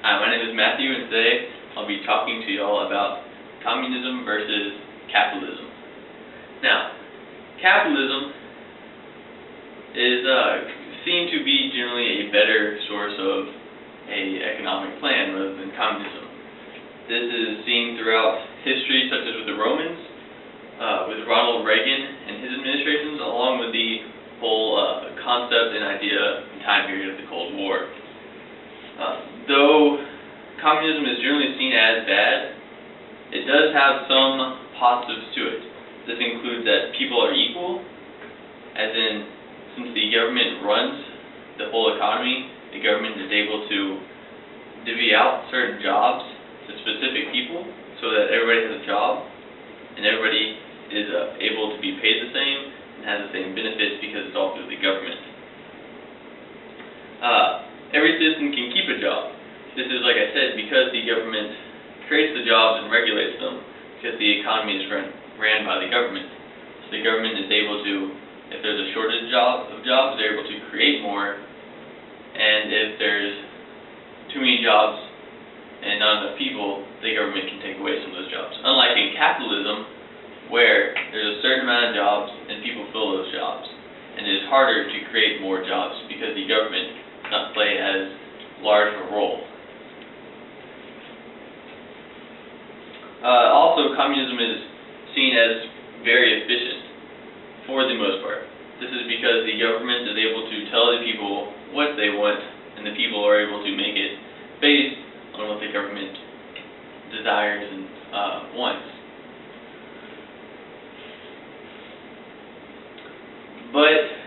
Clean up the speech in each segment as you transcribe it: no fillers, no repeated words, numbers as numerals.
Hi, my name is Matthew, and today I'll be talking to you all about communism versus capitalism. Now, capitalism is seen to be generally a better source of an economic plan rather than communism. This is seen throughout history, such as with the Romans, with Ronald Reagan and his administrations, along with the whole concept and idea and time period of the Cold War. Though communism is generally seen as bad, it does have some positives to it. This includes that people are equal, as in, since the government runs the whole economy, the government is able to divvy out certain jobs to specific people so that everybody has a job and everybody is able to be paid the same and has the same benefits because it's all through the government. Every citizen can keep a job. This is, like I said, because the government creates the jobs and regulates them, because the economy is ran by the government. So the government is able to, if there's a shortage of jobs, they're able to create more, and if there's too many jobs and not enough people, the government can take away some of those jobs. Unlike in capitalism, where there's a certain amount of jobs and people fill those jobs, and it is harder to create more jobs because the government does not play as large of a role. Also, communism is seen as very efficient for the most part. This is because the government is able to tell the people what they want, and the people are able to make it based on what the government desires and wants. But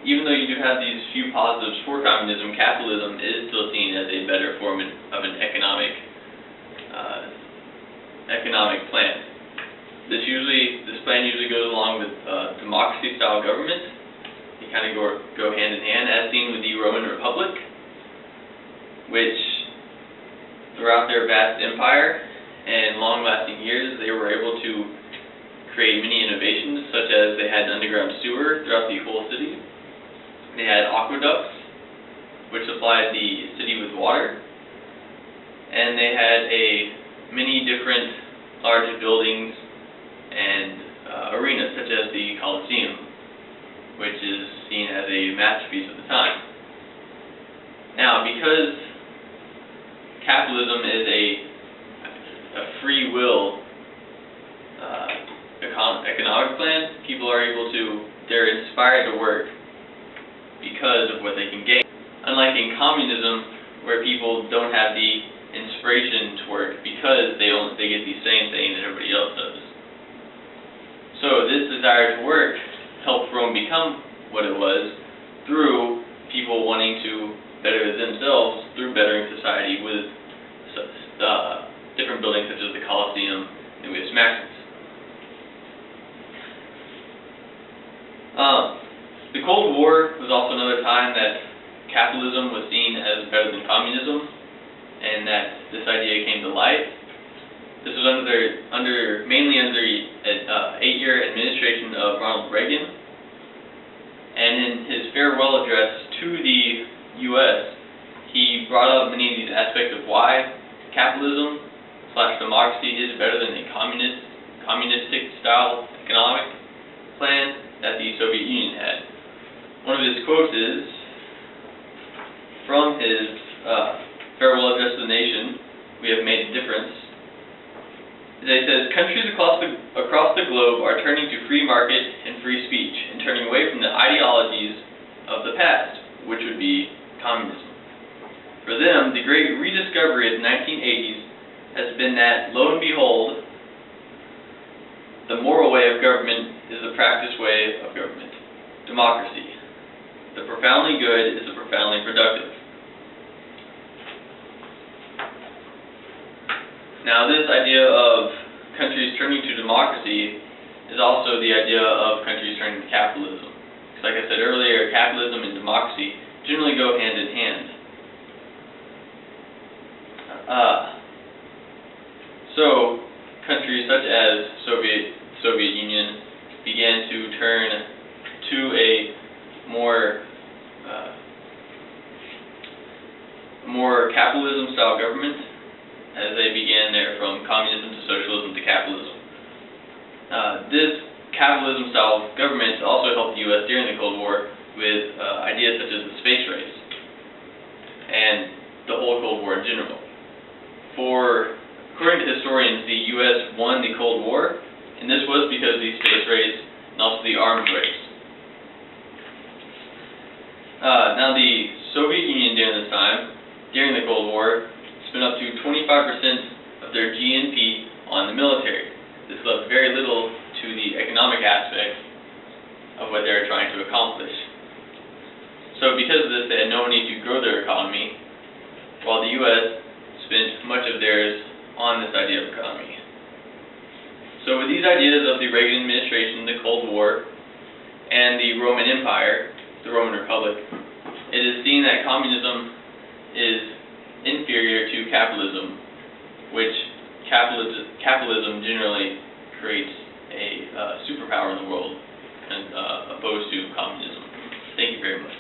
even though you do have these few positives for communism, capitalism is still seen as a better form of an economic plan. This plan usually goes along with democracy-style government. They kind of go hand in hand, as seen with the Roman Republic, which throughout their vast empire and long-lasting years, they were able to create many innovations, such as they had underground sewer throughout the whole city. They had aqueducts, which supplied the city with water, and they had many different large buildings and arenas, such as the Colosseum, which is seen as a masterpiece of the time. Now, because capitalism is a free will economic plan, people are able to, they're inspired to work because of what they can gain. Unlike in communism, where people don't have the inspiration to work because they get the same thing that everybody else does. So this desire to work helped Rome become what it was through people wanting to better themselves through bettering society with different buildings such as the Colosseum and Louis Maximus. The Cold War was also another time that capitalism was seen as better than communism, and that this idea came to light. This was mainly under an 8-year administration of Ronald Reagan, and in his farewell address to the U.S., he brought up many of these aspects of why capitalism/democracy is better than a communistic-style economic plan that the Soviet Union had. One of his quotes is from his farewell address to the nation, "We have made a difference." He says, "Countries across the globe are turning to free market and free speech, and turning away from the ideologies of the past, which would be communism. For them, the great rediscovery of the 1980s has been that, lo and behold, the moral way of government is the practiced way of government, democracy. The profoundly good is the profoundly productive." Now, this idea of countries turning to democracy is also the idea of countries turning to capitalism. Because, like I said earlier, capitalism and democracy generally go hand in hand. So, countries such as Soviet Union began to turn to a more more capitalism-style government as they began there from communism to socialism to capitalism. This capitalism-style government also helped the U.S. during the Cold War with ideas such as the space race and the whole Cold War in general. According to historians, the U.S. won the Cold War, and this was because of the space race and also the arms race. Now, the Soviet Union during this time, during the Cold War, spent up to 25% of their GNP on the military. This left very little to the economic aspect of what they were trying to accomplish. So because of this, they had no money to grow their economy, while the U.S. spent much of theirs on this idea of economy. So with these ideas of the Reagan administration, the Cold War, and the Roman Empire, the Roman Republic, it is seen that communism is inferior to capitalism, which capitalism generally creates a superpower in the world, opposed to communism. Thank you very much.